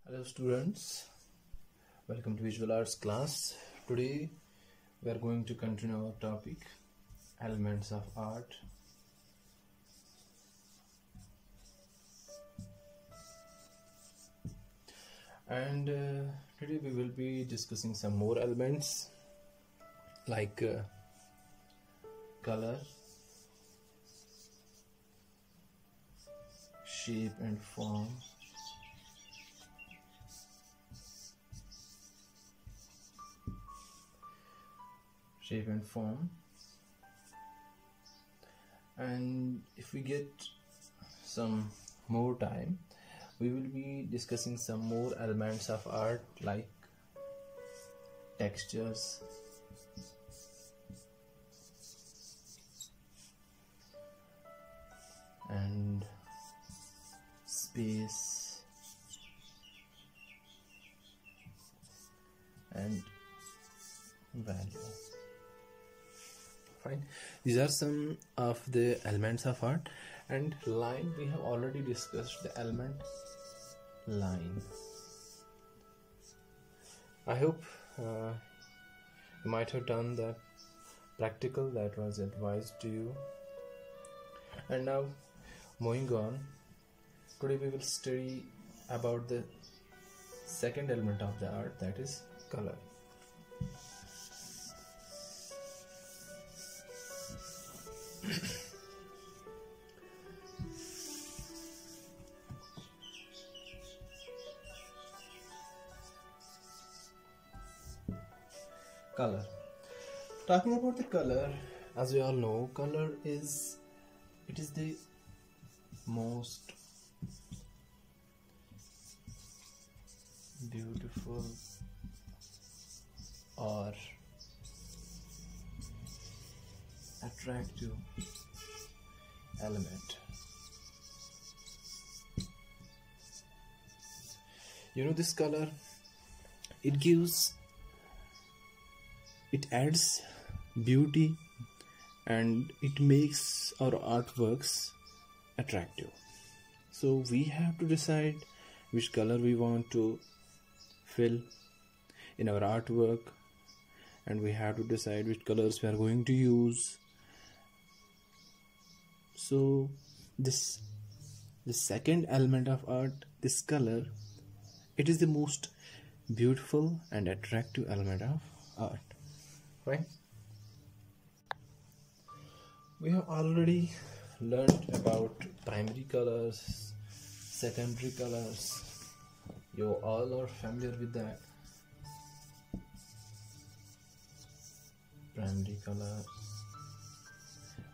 Hello students, welcome to Visual Arts class. Today we are going to continue our topic elements of art. And today we will be discussing some more elements like color, shape and form, and if we get some more time we will be discussing some more elements of art like textures, and space, and value. Fine, these are some of the elements of art. And line, we have already discussed the element line. I hope you might have done that practical that was advised to you. And now moving on, today we will study about the second element of the art, that is color. Color. Talking about the color, as we all know, color is the most beautiful or attractive element. You know, this color, it adds beauty and it makes our artworks attractive. So we have to decide which color we want to fill in our artwork, and we have to decide which colors we are going to use. So the second element of art, this color, it is the most beautiful and attractive element of art. Right? We have already learned about primary colors, secondary colors. You all are familiar with that. Primary colors.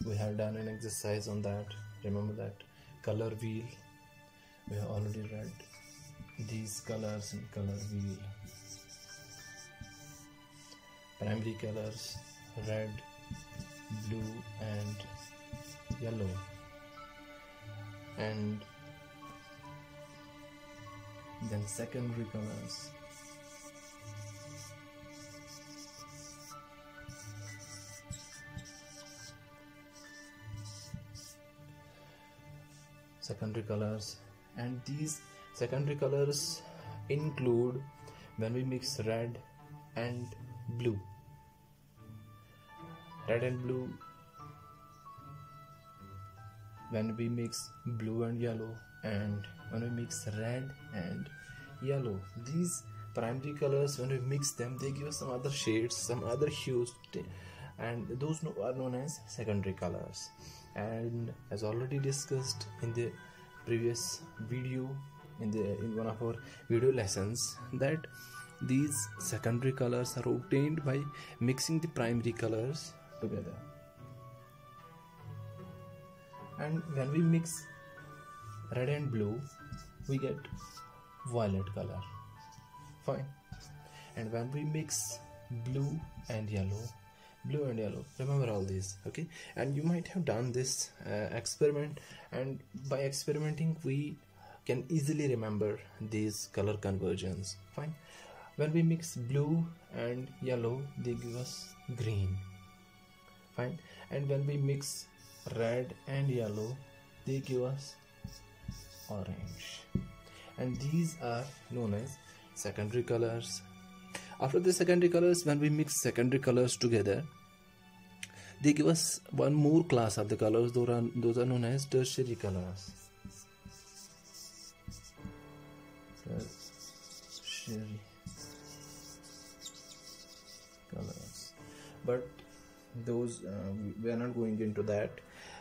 We have done an exercise on that. Remember that color wheel. We have already read these colors in color wheel. Primary colors: red, blue and yellow. And then secondary colors: and these secondary colors include when we mix red and blue. Red and blue, when we mix blue and yellow, and when we mix red and yellow, these primary colors, when we mix them, they give us some other shades, some other hues, and those are known as secondary colors. And as already discussed in the previous video, in one of our video lessons, that these secondary colors are obtained by mixing the primary colors together. And when we mix red and blue, we get violet color. Fine. And when we mix blue and yellow, remember all these, okay? And you might have done this experiment, and by experimenting we can easily remember these color conversions. Fine. When we mix blue and yellow, they give us green. Fine. And when we mix red and yellow, they give us orange. and these are known as secondary colors. After the secondary colors, when we mix secondary colors together, they give us one more class of the colors. Those are known as tertiary colors. Tertiary colors, but those we are not going into that.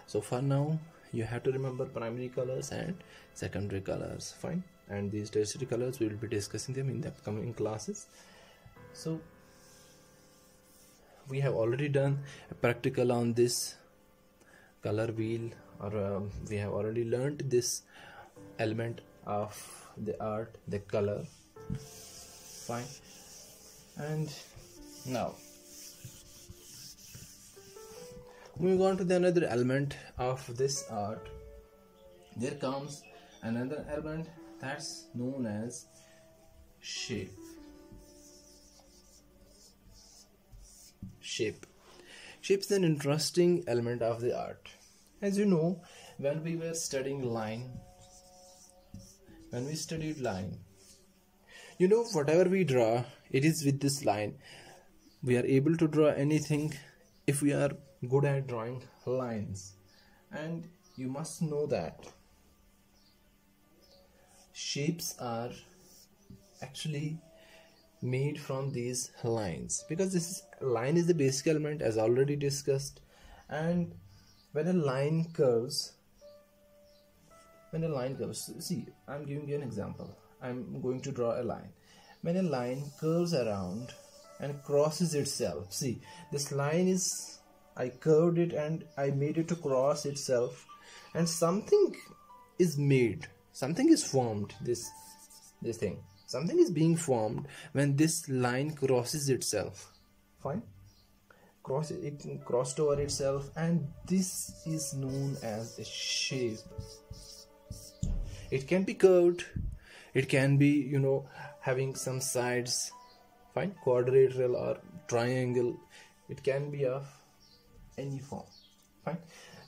So for now, you have to remember primary colors and secondary colors. Fine. And these tertiary colors, we will be discussing them in the upcoming classes. So we have already done a practical on this color wheel, or we have already learned this element of the art, the color. Fine. And now moving on to the another element of this art, there comes another element that's known as shape. Shape is an interesting element of the art. As you know, when we were studying line, when we studied line, you know, whatever we draw, it is with this line. We are able to draw anything if we are good at drawing lines. And you must know that shapes are actually made from these lines, because line is the basic element, as already discussed. And when a line curves, see, I'm giving you an example. I'm going to draw a line. When a line curves around and crosses itself, see, this line is, I curved it and I made it to cross itself, and something is made, something is formed, this thing, something is being formed when this line crosses itself. Fine. It crossed over itself, and this is known as a shape. It can be curved, it can be, you know, having some sides, fine, quadrilateral or triangle, it can be of any form. Fine.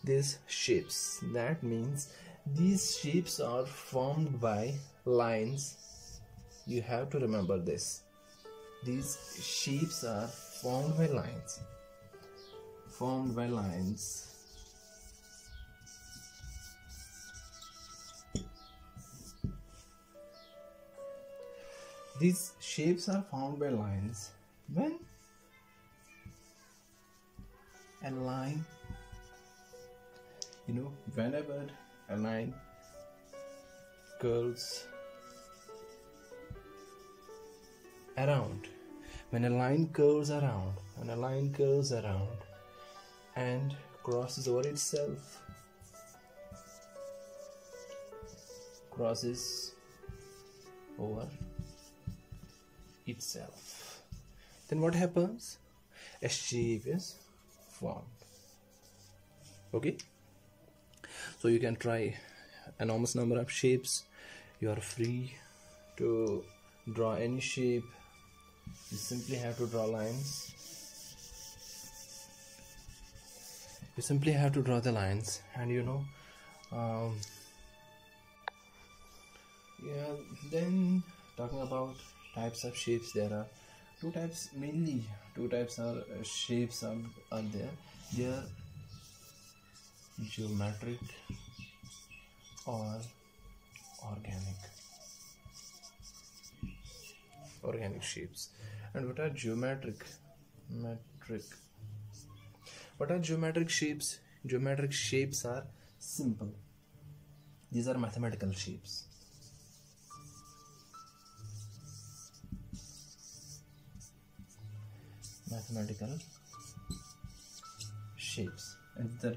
These shapes, that means these shapes are formed by lines. You have to remember this. These shapes are formed by lines. These shapes are formed by lines when a line, you know, whenever a line curves around, when a line curves around and crosses over itself, then what happens? A shape is formed. Okay, so you can try enormous number of shapes. You are free to draw any shape. You simply have to draw lines. You simply have to draw the lines, and you know, yeah. Then talking about types of shapes, there are mainly two types of shapes are there. They are geometric or organic shapes. And what are geometric shapes? Geometric shapes are simple. These are mathematical shapes. And they're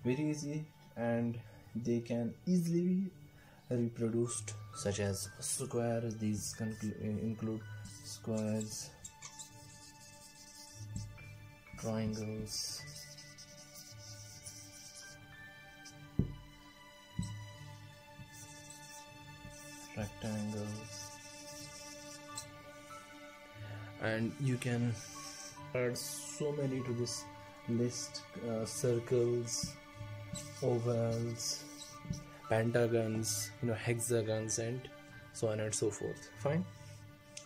very easy, and they can easily be reproduced, such as squares. These include squares, triangles, rectangles, and you can add so many to this list. Circles, ovals, pentagons, you know, hexagons, and so on and so forth. Fine,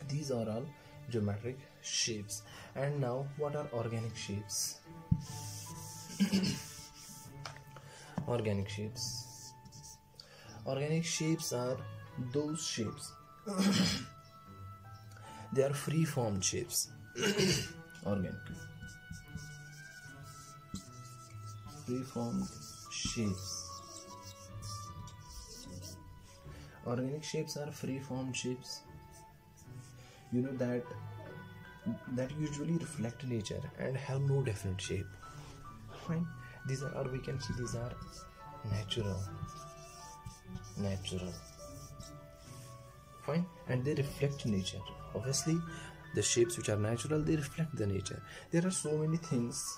these are all geometric shapes. And now, what are organic shapes? Organic shapes. Organic shapes are those shapes. They are free formed shapes. Organic. Free formed shapes. Organic shapes are free formed shapes. You know that usually reflect nature and have no definite shape. Fine. These are, or we can see these are natural. Fine. And they reflect nature. Obviously, the shapes which are natural, they reflect the nature. There are so many things.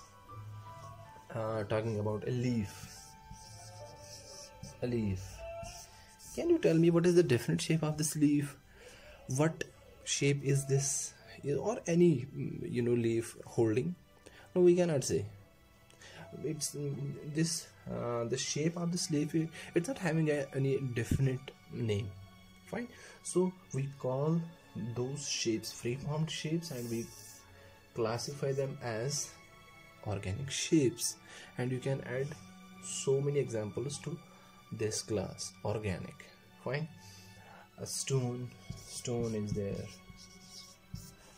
Talking about a leaf. Can you tell me what is the definite shape of this leaf? What shape is this? Or any leaf holding? No, we cannot say. It's this the shape of this leaf. It's not having any definite name. Fine. So we call those shapes free formed shapes, and we classify them as organic shapes. And you can add so many examples to this class. Organic. Fine. A stone is there.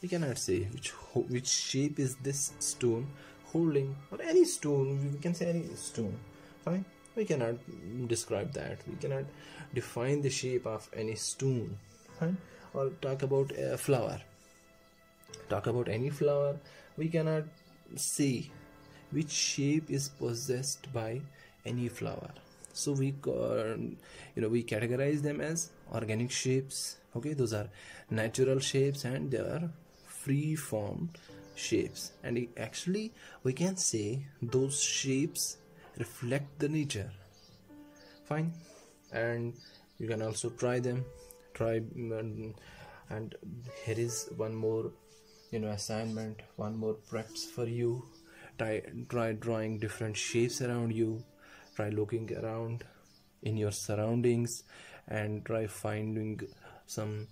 We cannot say which shape is this stone holding, or any stone. We can say any stone. Fine. We cannot describe that. We cannot define the shape of any stone. Fine. Or talk about a flower. Talk about any flower. We cannot say which shape is possessed by any flower. So we categorize them as organic shapes. Okay, those are natural shapes and they are free formed shapes. And actually we can say those shapes reflect the nature. Fine. And you can also try them. And here is one more assignment, one more practice for you. Try drawing different shapes around you. Try looking around in your surroundings and try finding some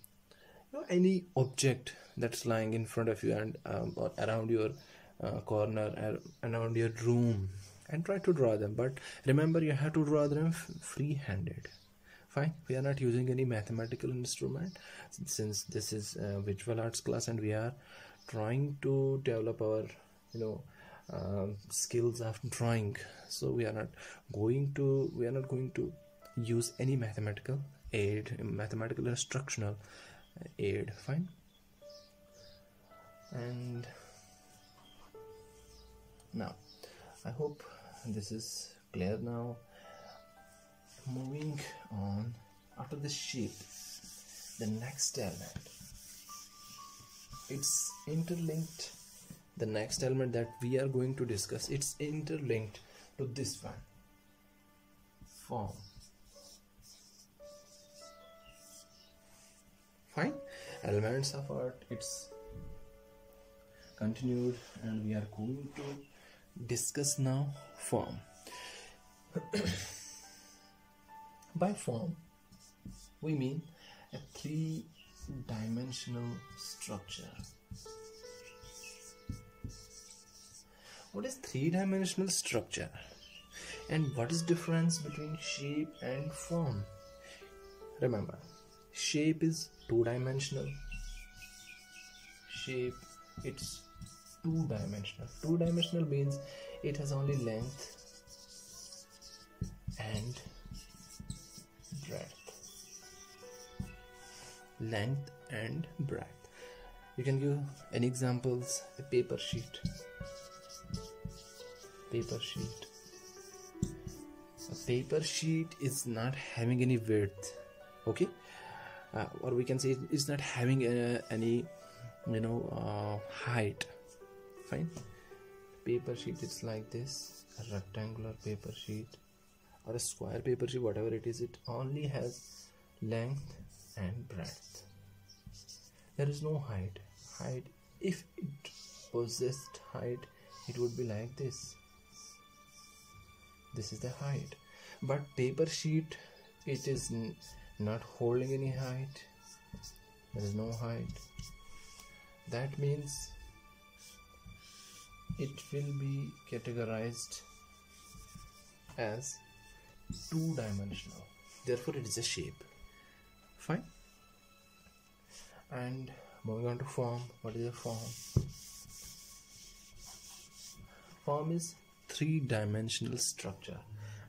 any object that's lying in front of you and or around your corner, around your room, and try to draw them. But remember, you have to draw them free-handed. Fine. We are not using any mathematical instrument, since this is a visual arts class and we are trying to develop our skills of drawing. So we are not going to use any mathematical instructional aid. Fine. And now I hope this is clear now. Moving on, after the shape, the next element, it's interlinked. The next element that we are going to discuss, it's interlinked to this one, form. Fine. Elements of art, it's continued, and we are going to discuss now form. By form, we mean a three-dimensional structure. What is three-dimensional structure? And what is difference between shape and form? Remember, shape is two-dimensional. Shape, it's two-dimensional. Two-dimensional means it has only length and breadth. Length and breadth. You can give any examples. A paper sheet. A paper sheet is not having any width. Okay, or we can say it's not having any height. Fine. Paper sheet, it's like this, a rectangular paper sheet or a square paper sheet, whatever it is, it only has length and breadth. There is no height. If it possessed height, it would be like this. This is the height. But paper sheet, it is not holding any height. there is no height. That means it will be categorized as two-dimensional, therefore it is a shape. Fine. And moving on to form. What is a form? Form is three-dimensional structure.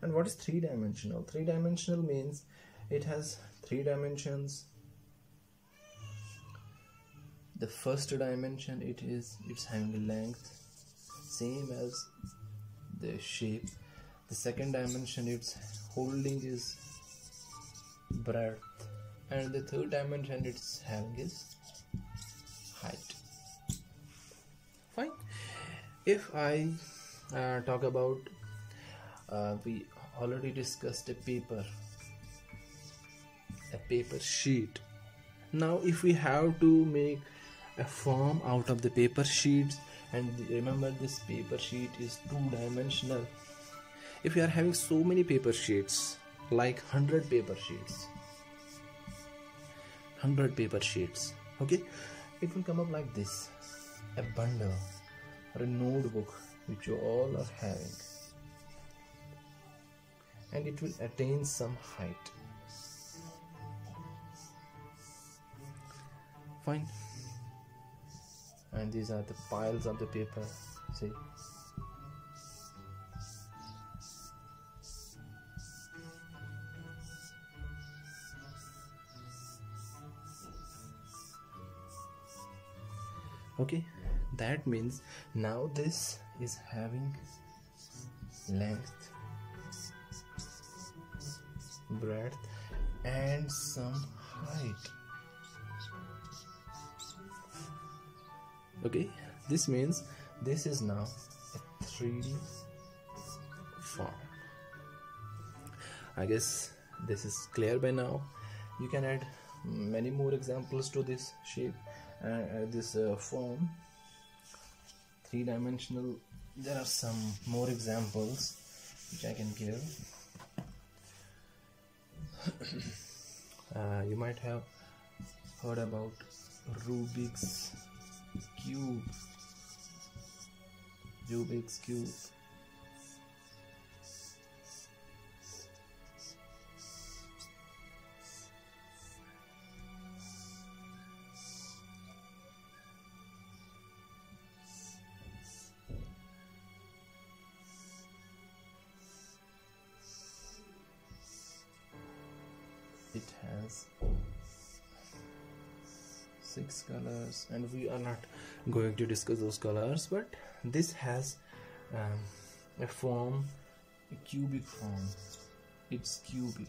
And what is three-dimensional? Three-dimensional means it has three dimensions. The first dimension, it's having length same as the shape. The second dimension, it's holding is breadth, and the third dimension it's having is height. Fine. If I talk about, we already discussed a paper sheet. Now if we have to make a form out of the paper sheets, and remember this paper sheet is two-dimensional. If you are having so many paper sheets, like 100 paper sheets, okay, it will come up like this: a bundle or a notebook which you all are having, and it will attain some height. Fine. And these are the piles of the paper. See, okay, that means now this is having length, breadth, and some height. Okay, this means this is now a 3D form. I guess this is clear by now. You can add many more examples to this shape and this form. Three-dimensional. There are some more examples which I can give. You might have heard about Rubik's cube. It has 6 colors, and we are not going to discuss those colors, but this has a form, a cubic form. It's cubic,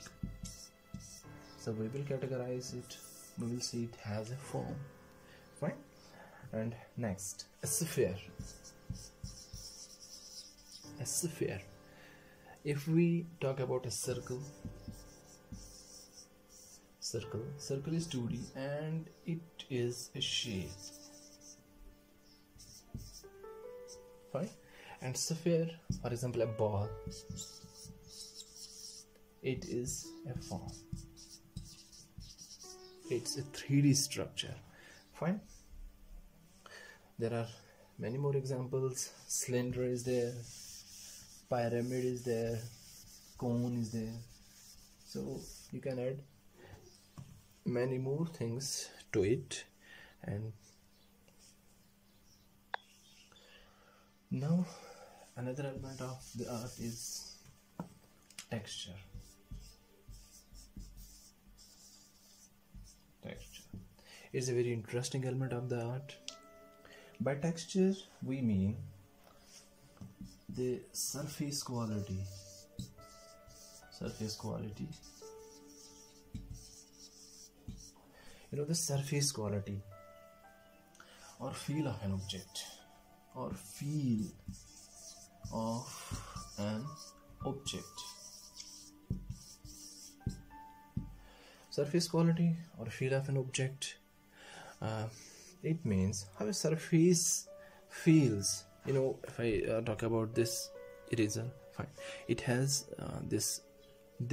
so we will categorize it. We will see it has a form. Fine. And next, a sphere. If we talk about a circle is 2D and it is a shape. Fine. And sphere, for example, a ball, it is a form. It's a 3D structure. Fine. There are many more examples. Cylinder is there, pyramid is there, cone is there. So you can add many more things to it. And now another element of the art is texture. Is a very interesting element of the art. By texture we mean the surface quality. You know, the surface quality or feel of an object, surface quality or feel of an object. It means how a surface feels. You know, if I talk about this eraser, fine, it has this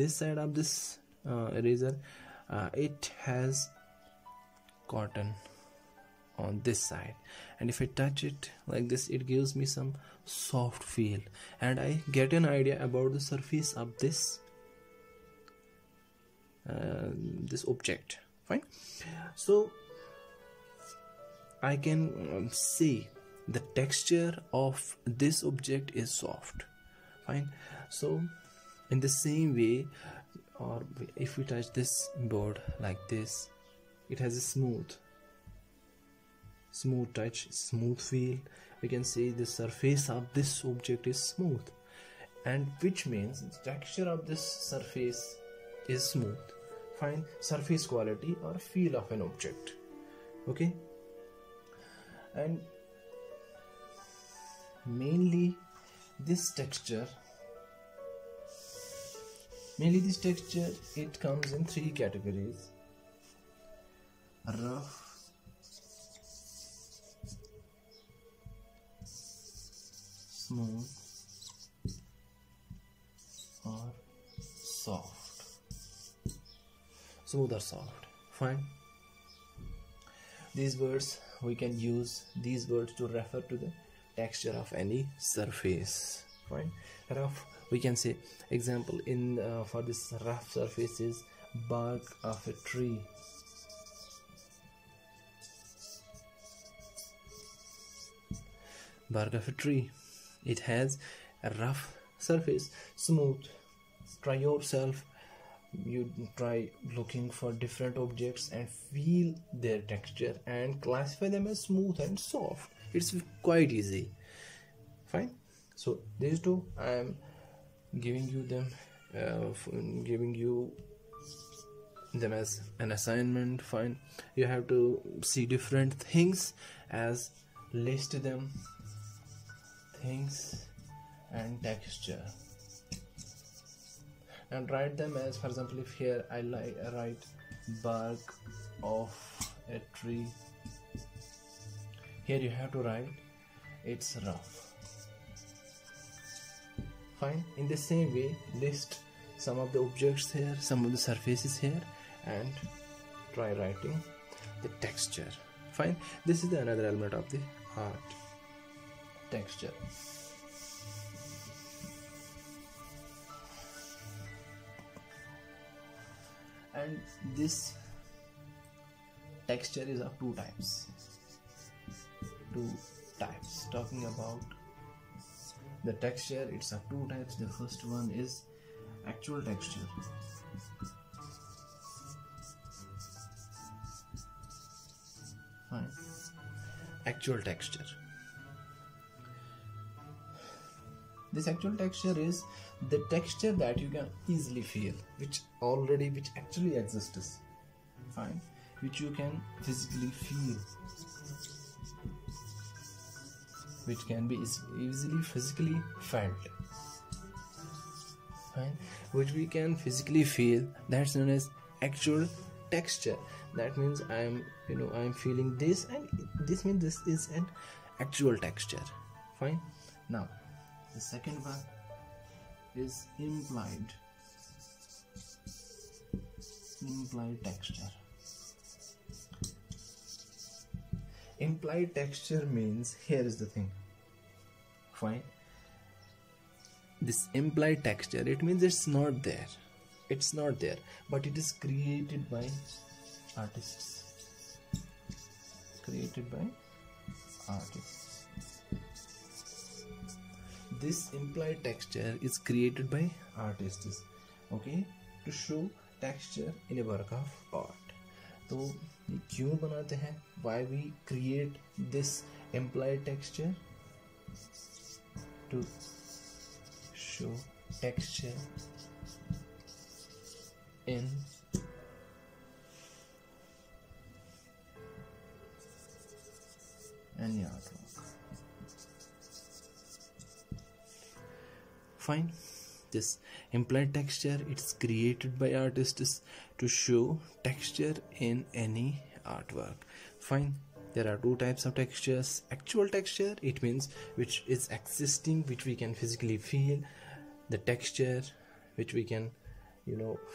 side of this eraser, it has cotton on this side, and if I touch it like this, it gives me some soft feel, and I get an idea about the surface of this object. Fine. So I can see the texture of this object is soft. Fine. So in the same way, or if we touch this board like this, it has a smooth touch, smooth feel. We can see the surface of this object is smooth, and which means the texture of this surface is smooth. Fine. Surface quality or feel of an object. Okay. And mainly this texture, it comes in 3 categories: rough, smooth, or soft. Smooth or soft. Fine. These words, we can use these words to refer to the texture of any surface. Fine. Rough, we can say, example in for this rough surface is bark of a tree. Bark of a tree, it has a rough surface. Smooth, try yourself, you try looking for different objects and feel their texture and classify them as smooth and soft. It's quite easy. Fine. So these two I am giving you them as an assignment. Fine. You have to see different things, as list them, things and texture, and write them as, for example, if here I write bark of a tree, here you have to write it's rough. Fine. In the same way, list some of the objects here, some of the surfaces here, and try writing the texture. Fine. This is another element of the art, texture. And this texture is of two types. Talking about the texture, it's of two types. The first one is actual texture. Fine. Actual texture. This actual texture is the texture that you can easily feel, which actually exists. Fine. Which you can physically feel, which can be easily physically felt. Fine. Which we can physically feel, that's known as actual texture. That means I'm feeling this, and this means this is an actual texture. Fine. Now the second one is implied texture. Implied texture means, here is the thing. Fine. This implied texture, it means it's not there, but it is created by artists. This implied texture is created by artists, okay, to show texture in a work of art. तो ये क्यों बनाते हैं? Why we create this implied texture? To show texture in any artwork. Fine. This implied texture, it's created by artists to show texture in any artwork. Fine. There are two types of textures. Actual texture, it means which is existing, which we can physically feel. The texture which we can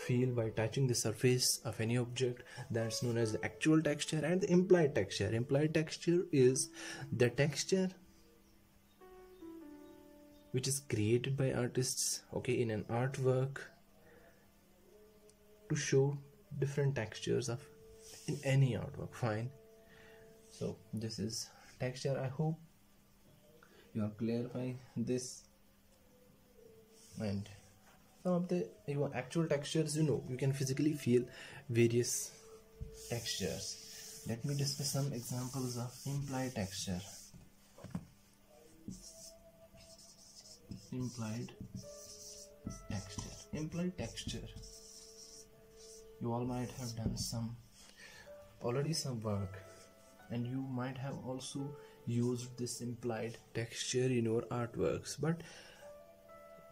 feel by touching the surface of any object. That's known as the actual texture and the implied texture. Implied texture is the texture which is created by artists, okay, in an artwork to show different textures of in any artwork. Fine. So this is texture. I hope you are clear by this. And some of the actual textures, you can physically feel various textures. Let me discuss some examples of implied texture. Implied texture. You all might have done some work, and you might have also used this implied texture in your artworks, but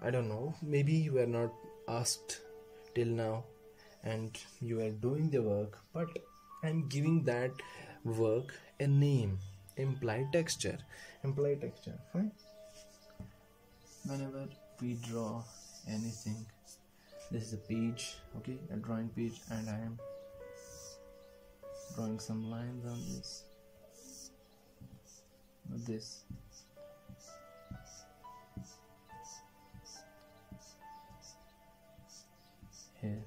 I don't know, maybe you were not asked till now and you are doing the work, but I'm giving that work a name. Implied texture. Fine. Whenever we draw anything, this is a page, okay, a drawing page, and I am drawing some lines on this. Here.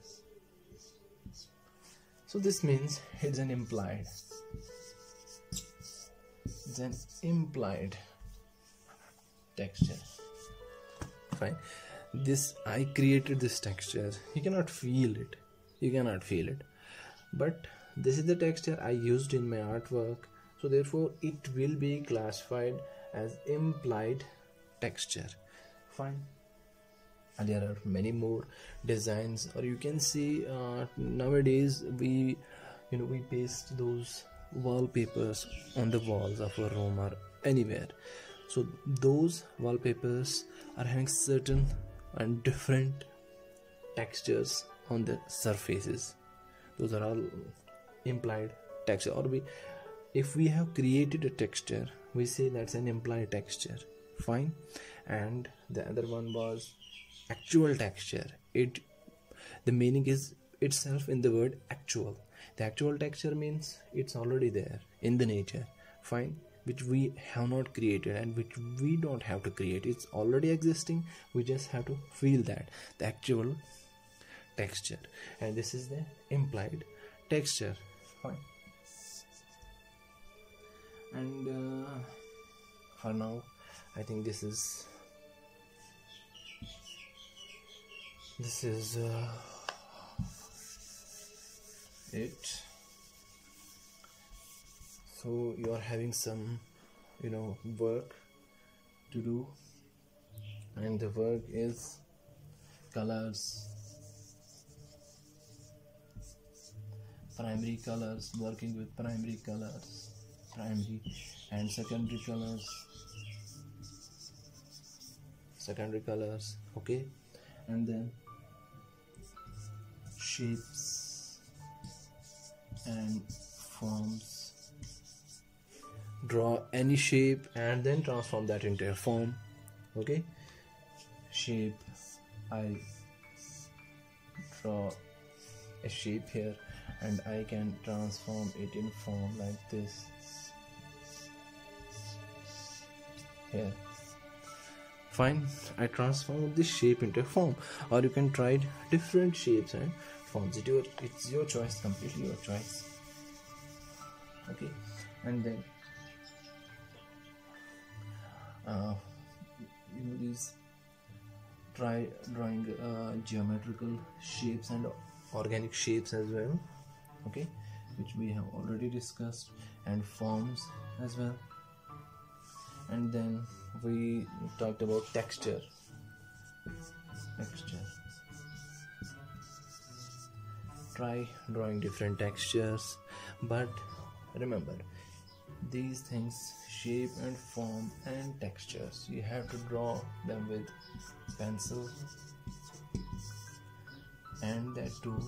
So this means it's an implied texture. Fine. I created this texture. You cannot feel it, but this is the texture I used in my artwork, so therefore it will be classified as implied texture. Fine. And there are many more designs, or you can see nowadays we paste those wallpapers on the walls of a room or anywhere. So those wallpapers are having certain and different textures on the surfaces. Those are all implied texture. Or if we have created a texture, we say that's an implied texture. Fine. And the other one was actual texture. The meaning is itself in the word actual. The actual texture means it's already there in the nature. Fine. Which we have not created and which we don't have to create. It's already existing. We just have to feel that, the actual texture. And this is the implied texture. Fine. And for now, I think this is it. So you are having some work to do, and the work is colors, primary colors, working with primary colors, primary and secondary colors, okay, and then shapes and forms. Draw any shape and then transform that into a form. Okay, shape. I draw a shape here and I can transform it in form like this. Here. Fine, I transform this shape into a form, or you can try different shapes and forms. It's your choice, completely your choice. Okay, and then these try drawing geometrical shapes and organic shapes as well, okay, which we have already discussed, and forms as well. And then we talked about texture. Try drawing different textures, but remember these things, shape and form and textures, you have to draw them with pencil, and that too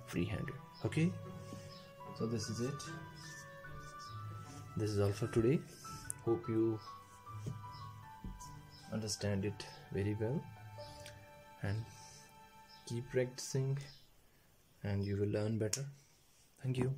free-handed. Okay, so this is it. This is all for today. Hope you understand it very well, and keep practicing and you will learn better. Thank you.